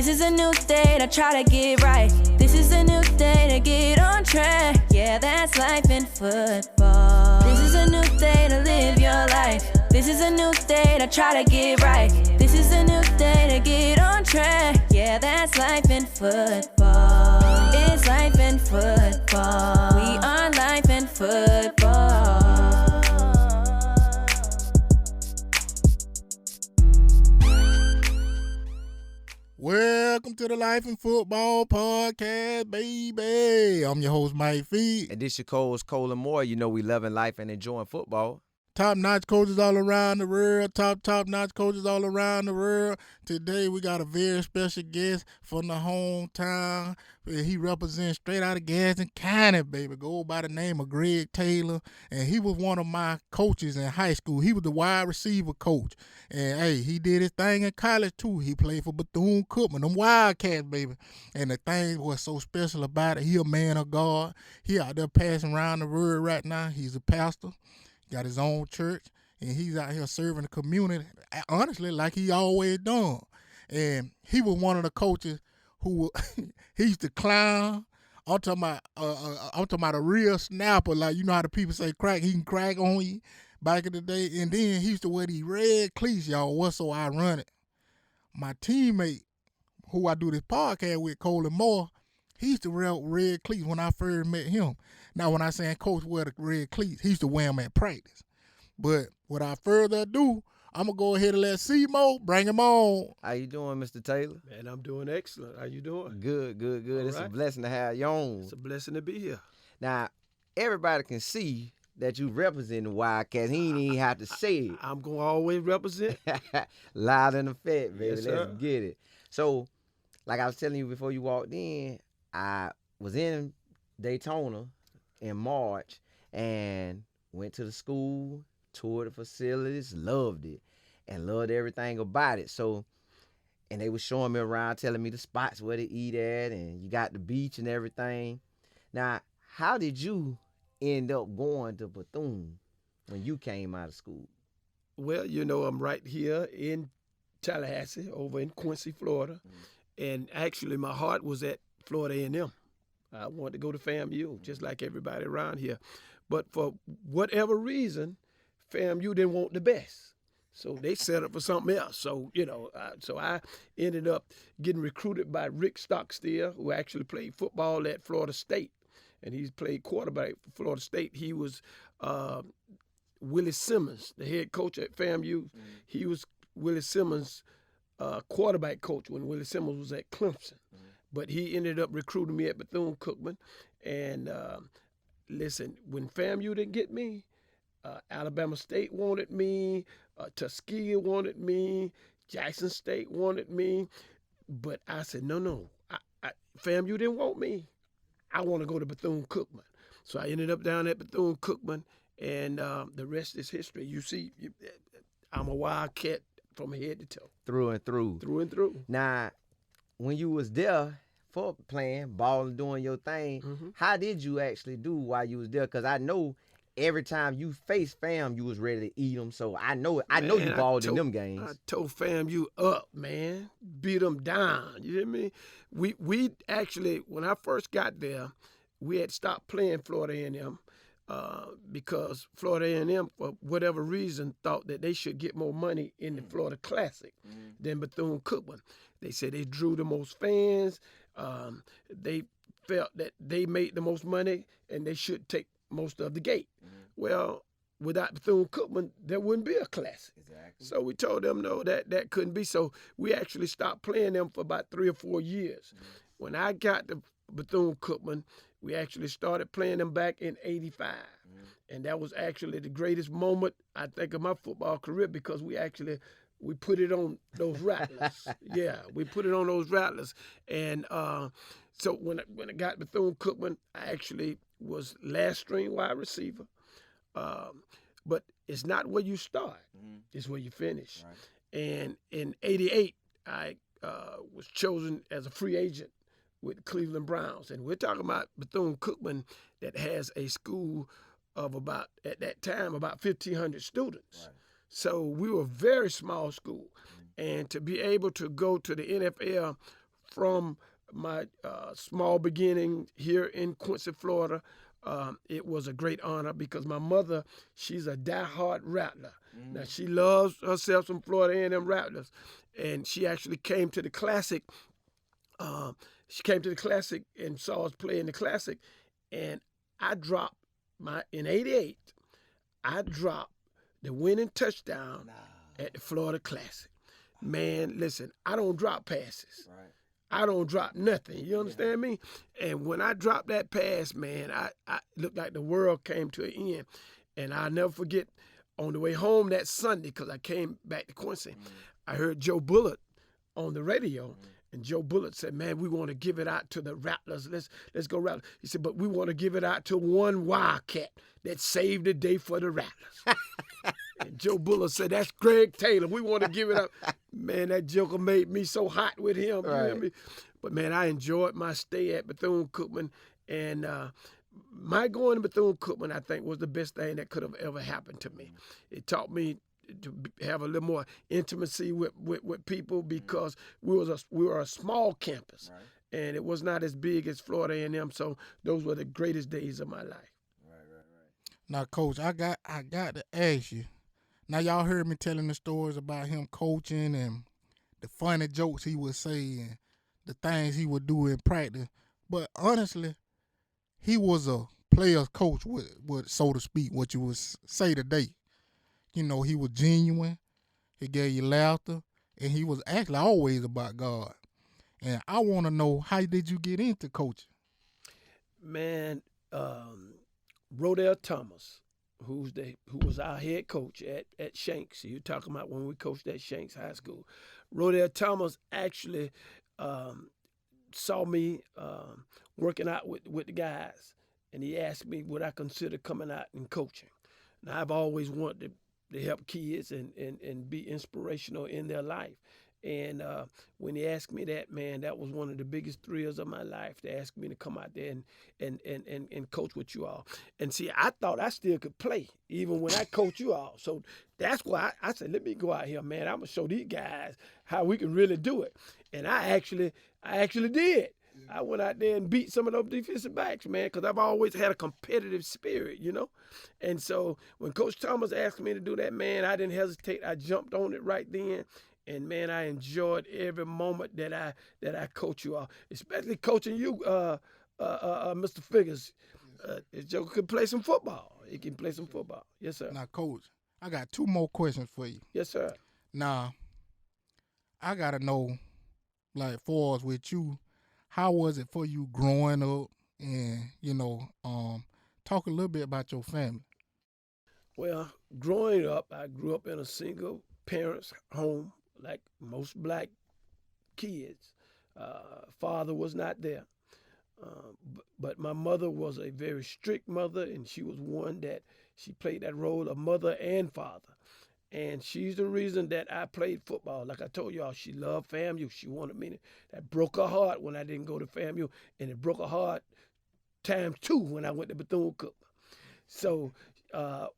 This is a new day to try to get right. This is a new day to get on track. Yeah, that's life in football. This is a new day to live your life. This is a new day to try to get right. This is a new day to get on track. Yeah, that's life in football. It's life in football. We are life in football. Welcome to the Life in Football podcast, baby. I'm your host, Mike Feet. And this your co-host, Colin Moore. You know we loving life and enjoying football. Top-notch coaches all around the world. Top-notch coaches all around the world. Today we got a very special guest from the hometown. He represents straight out of Gadsden County, baby. Go by the name of Greg Taylor. And he was one of my coaches in high school. He was the wide receiver coach. And, hey, he did his thing in college, too. He played for Bethune Cookman, them Wildcats, baby. And the thing was so special about it, he a man of God. He out there passing around the word right now. He's a pastor. Got his own church, and he's out here serving the community, honestly, like he always done. And he was one of the coaches who he used to clown. I'm talking about a real snapper, like you know how the people say crack, he can crack on you back in the day. And then he used to wear these red cleats, y'all. What's so ironic? My teammate, who I do this podcast with, Colin Moore, he used to wear red cleats when I first met him. Now, when I say coach wear the red cleats, he used to wear them at practice. But without further ado, I'm going to go ahead and let C-Mo bring him on. How you doing, Mr. Taylor? Man, I'm doing excellent. How you doing? Good. All It's right. a blessing to have you on. It's a blessing to be here. Now, everybody can see that you represent the Wildcats. He ain't even have to say it. I'm going to always represent. Loud and effect, baby. Yes, Let's sir. get it. So, like I was telling you before you walked in, I was in Daytona in March and went to the school, toured the facilities, loved it, and loved everything about it. So, and they was showing me around, telling me the spots where to eat at, and you got the beach and everything. Now, how did you end up going to Bethune when you came out of school? Well, you know, I'm right here in Tallahassee, over in Quincy, Florida. And actually, my heart was at Florida A&M. I wanted to go to FAMU, just like everybody around here. But for whatever reason, FAMU didn't want the best. So they set up for something else. So, you know, I ended up getting recruited by Rick Stockstill, who actually played football at Florida State. And he's played quarterback for Florida State. He was Willie Simmons, the head coach at FAMU. He was Willie Simmons' quarterback coach when Willie Simmons was at Clemson. But he ended up recruiting me at Bethune Cookman. And listen, when FAMU didn't get me, Alabama State wanted me, Tuskegee wanted me, Jackson State wanted me. But I said, no, FAMU didn't want me. I want to go to Bethune Cookman. So I ended up down at Bethune Cookman, and the rest is history. You see, I'm a Wildcat from head to toe. Through and through. Through and through. Now, when you was there for playing ball and doing your thing, how did you actually do while you was there? Because I know every time you faced fam, you was ready to eat them. So I know you balled in them games. I told FAMU up, man. Beat them down. You hear me? We actually, when I first got there, we had stopped playing Florida A&M because Florida A&M, for whatever reason, thought that they should get more money in the Florida Classic than Bethune Cookman. They said they drew the most fans. They felt that they made the most money and they should take most of the gate. Well, without Bethune Cookman, there wouldn't be a classic. Exactly. So we told them no, that couldn't be. So we actually stopped playing them for about 3 or 4 years. When I got to Bethune Cookman, we actually started playing them back in '85. And that was actually the greatest moment, I think, of my football career because we put it on those rattlers. Yeah, we put it on those rattlers. And so when I got Bethune Cookman, I actually was last string wide receiver. But it's not where you start. It's where you finish. Right. And in '88, I was chosen as a free agent with Cleveland Browns. And we're talking about Bethune Cookman that has a school of about, at that time, about 1,500 students. Right. So we were a very small school. And to be able to go to the NFL from my small beginning here in Quincy, Florida. It was a great honor because my mother, she's a diehard Rattler. Now, she loves herself some Florida A&M Rattlers, and she actually came to the Classic. She came to the Classic and saw us play in the Classic, and I dropped in '88. I dropped the winning touchdown at the Florida Classic. Man, listen, I don't drop passes. Right. I don't drop nothing. You understand me? And when I dropped that pass, man, I looked like the world came to an end. And I'll never forget, on the way home that Sunday, because I came back to Quincy, I heard Joe Bullard on the radio. And Joe Bullard said, man, we want to give it out to the Rattlers. Let's go Rattlers. He said, but we want to give it out to one Wildcat that saved the day for the Rattlers. And Joe Bullard said, that's Greg Taylor. We want to give it up. Man, that joker made me so hot with him. Right. You hear me? But, man, I enjoyed my stay at Bethune Cookman. And my going to Bethune Cookman, I think, was the best thing that could have ever happened to me. It taught me to have a little more intimacy with people because we were a small campus. Right. And it was not as big as Florida A&M. So those were the greatest days of my life. Right. Now, Coach, I got to ask you. Now, y'all heard me telling the stories about him coaching and the funny jokes he would say and the things he would do in practice. But honestly, he was a player's coach, with so to speak, what you would say today. You know, he was genuine. He gave you laughter. And he was actually always about God. And I want to know, how did you get into coaching? Man, Rodell Thomas, who was our head coach at Shanks. You're talking about when we coached at Shanks High School. Rodell Thomas actually saw me working out with the guys, and he asked me would I consider coming out and coaching. Now, I've always wanted to help kids and be inspirational in their life. And when he asked me that, man, that was one of the biggest thrills of my life, to ask me to come out there and coach with you all. And see, I thought I still could play, even when I coach you all. So that's why I said, let me go out here, man. I'm going to show these guys how we can really do it. And I actually did. I went out there and beat some of those defensive backs, man, because I've always had a competitive spirit, you know. And so when Coach Thomas asked me to do that, man, I didn't hesitate. I jumped on it right then. And, man, I enjoyed every moment that I coach you all, especially coaching you, Mr. Figures. This joker can play some football. He can play some football. Yes, sir. Now, Coach, I got 2 more questions for you. Yes, sir. Now, I got to know, like, for us with you, how was it for you growing up and, you know, talk a little bit about your family? Well, growing up, I grew up in a single parents' home, like most black kids. Father was not there. But my mother was a very strict mother, and she was one that she played that role of mother and father. And she's the reason that I played football. Like I told y'all, she loved FAMU. She wanted me to. That broke her heart when I didn't go to FAMU, and it broke her heart ×2 when I went to Bethune-Cookman. So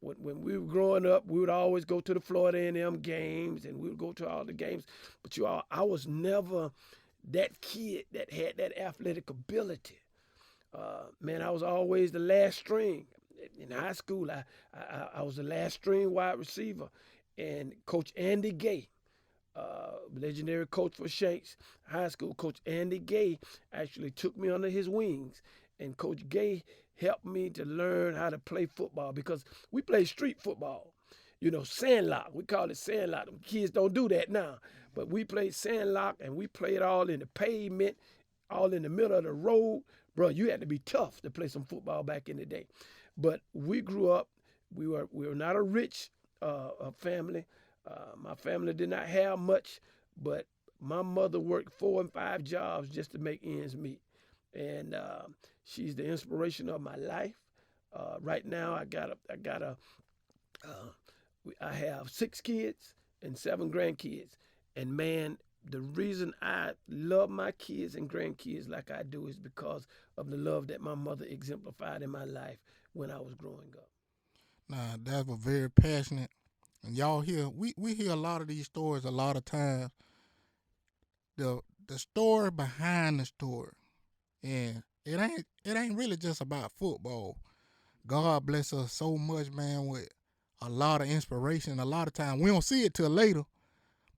when we were growing up, we would always go to the Florida A&M games, and we would go to all the games. But I was never that kid that had that athletic ability. Man, I was always the last string. In high school, I was the last string wide receiver. And Coach Andy Gay, legendary coach for Shanks High School, Coach Andy Gay actually took me under his wings. And Coach Gay helped me to learn how to play football, because we play street football. You know, sandlock. We call it sandlock. Kids don't do that now. But we played sandlock, and we played all in the pavement, all in the middle of the road. Bro, you had to be tough to play some football back in the day. But we grew up. We were not a rich family. My family did not have much, but my mother worked 4 and 5 jobs just to make ends meet. And she's the inspiration of my life. Right now, I have 6 kids and 7 grandkids. And man, the reason I love my kids and grandkids like I do is because of the love that my mother exemplified in my life when I was growing up. Now, that was very passionate. And y'all hear, we hear a lot of these stories a lot of times. The the story behind the story. And it ain't really just about football. God bless us so much, man, with a lot of inspiration. A lot of time we don't see it till later,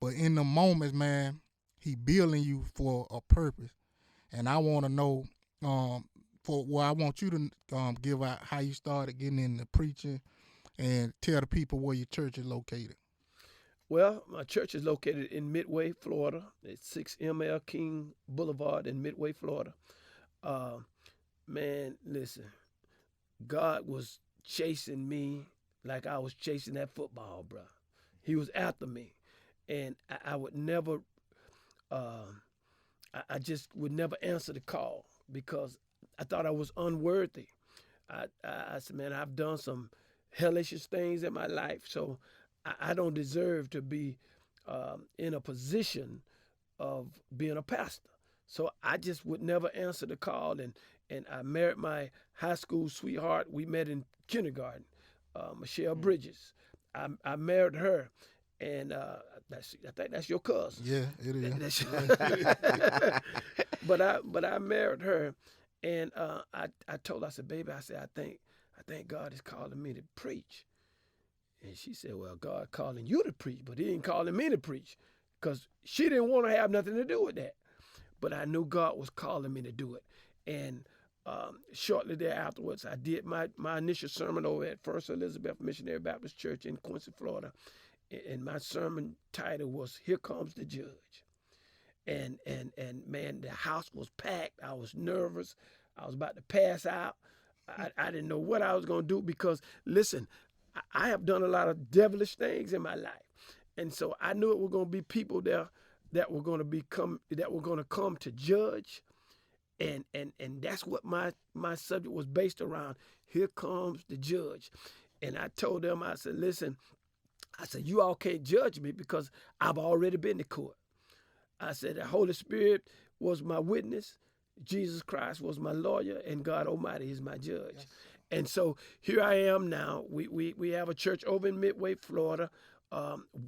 but in the moments, man, he building you for a purpose. And I want to know, I want you to give out how you started getting into preaching, and tell the people where your church is located. Well, my church is located in Midway, Florida. It's 6 ML King Boulevard in Midway, Florida. Man, listen, God was chasing me like I was chasing that football, bro. He was after me. And I would never, I just would never answer the call because I thought I was unworthy. I said, man, I've done some hellish things in my life, so I don't deserve to be in a position of being a pastor. So I just would never answer the call. And I married my high school sweetheart. We met in kindergarten, Michelle Bridges. I married her, and I think that's your cousin. Yeah, it is. But I married her, and I told her, I said, baby, I think God is calling me to preach. And she said, well, God calling you to preach, but he ain't calling me to preach, because she didn't want to have nothing to do with that. But I knew God was calling me to do it. And shortly thereafterwards, I did my initial sermon over at First Elizabeth Missionary Baptist Church in Quincy, Florida. And my sermon title was, Here Comes the Judge. And man, the house was packed. I was nervous. I was about to pass out. I didn't know what I was going to do because, listen, I have done a lot of devilish things in my life. And so I knew it were going to be people there that were going to come to judge. And that's what my subject was based around. Here comes the judge. And I told them, I said, listen, you all can't judge me because I've already been to court. I said, the Holy Spirit was my witness, Jesus Christ was my lawyer, and God Almighty is my judge. Yes. And so here I am now. We have a church over in Midway, Florida.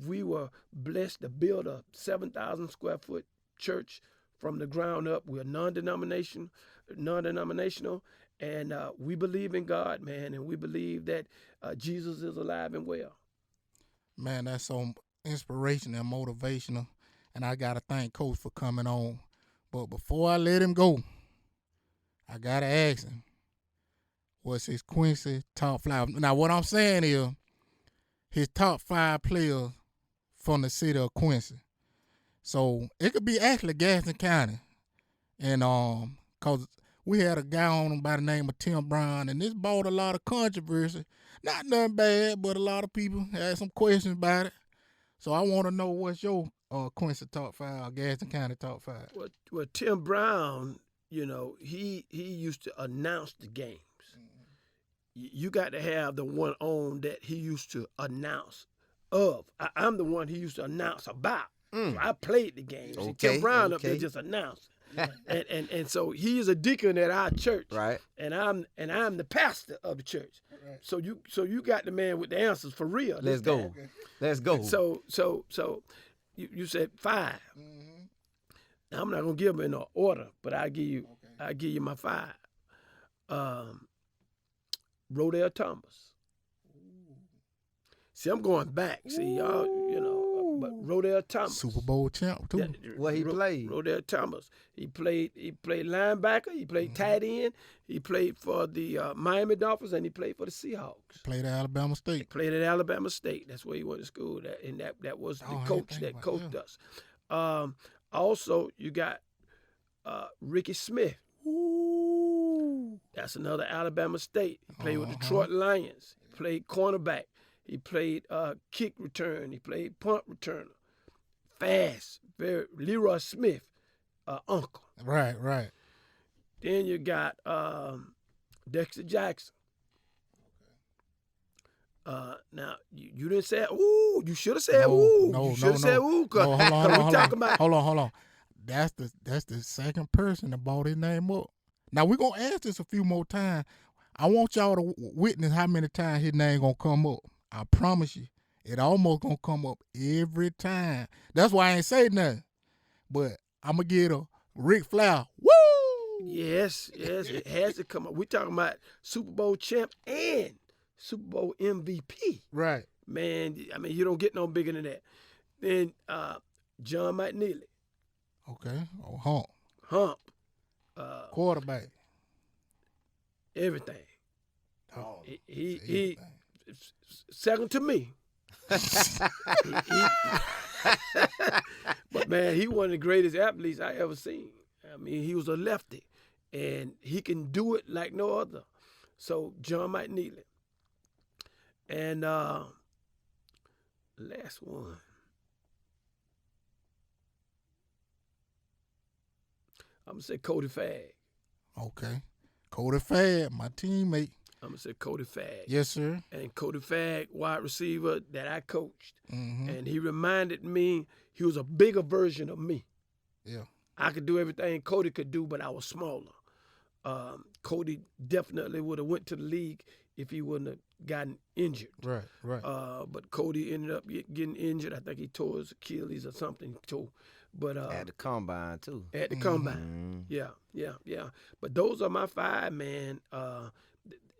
We were blessed to build a 7,000 square foot church from the ground up. We're non-denominational, and we believe in God, man, and we believe that Jesus is alive and well. Man, that's so inspirational and motivational, and I got to thank Coach for coming on. But before I let him go, I got to ask him, what's his Quincy top 5? Now, what I'm saying is his top 5 players from the city of Quincy. So it could be actually Gaston County. And because we had a guy on him by the name of Tim Brown, and this brought a lot of controversy. Not nothing bad, but a lot of people had some questions about it. So I want to know what's your Quincy top 5, Gaston County top 5. Well, Tim Brown, you know, he used to announce the games. You got to have the one on that he used to announce of. I'm the one he used to announce about. So I played the games. Okay, Tim Brown up there just announced. and so he is a deacon at our church. Right. And I'm the pastor of the church. Right. So you got the man with the answers for real. Let's go. Okay. Let's go. So you said 5. Mm-hmm. Now I'm not gonna give them in order, but I'll give you my 5. Rodale Thomas. Ooh. See, I'm going back. See, y'all, you know, but Rodale Thomas. Super Bowl champ, too. What he played? Rodale Thomas. He played linebacker. He played tight end. He played for the Miami Dolphins, and he played for the Seahawks. Played at Alabama State. He played at Alabama State. That's where he went to school. That was the coach that coached us. Also, you got Ricky Smith. That's another Alabama State. He played with Detroit Lions. He played cornerback. He played kick return. He played punt returner. Fast. Very Leroy Smith, uncle. Right. Then you got Dexter Jackson. Now, you didn't say, ooh. You should have said, ooh. No, you should have said, ooh. Hold on. That's the second person that brought his name up. Now, we're going to ask this a few more times. I want y'all to witness how many times his name going to come up. I promise you, it almost going to come up every time. That's why I ain't say nothing. But I'm going to get a Ric Flair. Woo! Yes, it has to come up. We talking about Super Bowl champ and Super Bowl MVP. Right. Man, I mean, you don't get no bigger than that. Then John McNeely. Okay. Oh, Hump. quarterback. Everything. Oh, He second to me. But man, he one of the greatest athletes I ever seen. I mean, he was a lefty, and he can do it like no other. So John McNeely. And last one. I'm gonna say Cody Fagg. Okay. Cody Fagg, my teammate. I'm gonna say Cody Fagg. Yes, sir. And Cody Fagg, wide receiver that I coached. Mm-hmm. And he reminded me he was a bigger version of me. Yeah. I could do everything Cody could do, but I was smaller. Cody definitely would have went to the league if he wouldn't have gotten injured. Right. But Cody ended up getting injured. I think he tore his Achilles or something. But at the combine too. At the combine. Yeah. But those are my five, man.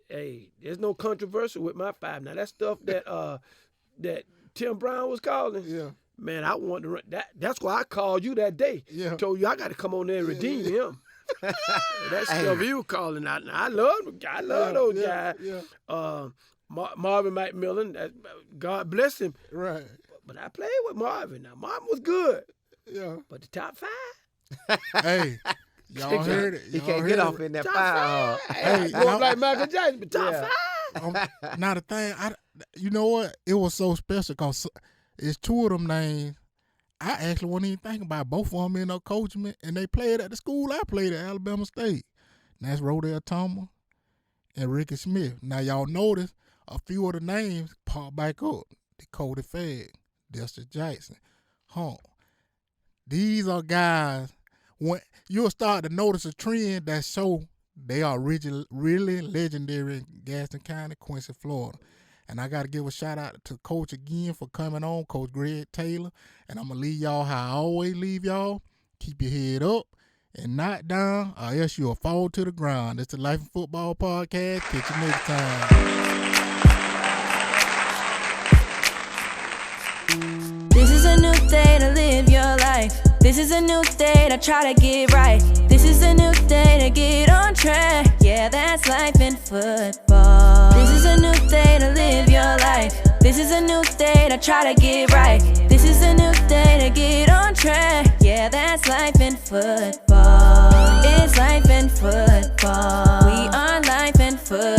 Hey, there's no controversy with my five. Now that stuff that that Tim Brown was calling. Yeah. Man, I want to run that. That's why I called you that day. Yeah. Told you I got to come on there and redeem him. That stuff you calling out. Now, I love those guys. Yeah. Marvin McMillan, God bless him. Right. But I played with Marvin. Now, Marvin was good. Yeah. But the top five? Hey, y'all heard it. He can't get off in that Top fire. five. Hey, I like Michael Jackson, but top five? Now the thing, you know what? It was so special because it's two of them names. I actually wasn't even thinking about both of them in no coaching, and they played at the school I played at, Alabama State. And that's Rodell Thomas and Ricky Smith. Now y'all notice a few of the names pop back up. The Cody Fagg, Dexter Jackson, These are guys, when you'll start to notice a trend that show they are really legendary in Gaston County, Quincy, Florida. And I got to give a shout out to Coach again for coming on, Coach Greg Taylor. And I'm going to leave y'all how I always leave y'all. Keep your head up and not down, or else you'll fall to the ground. It's the Life in Football podcast. Catch you next time. This is a new day to live your life. This is a new day to try to get right. This is a new day to get on track. Yeah, that's life in football. This is a new day to live your life. This is a new day to try to get right. This is a new day to get on track. Yeah, that's life in football. It's life in football. We are life in football.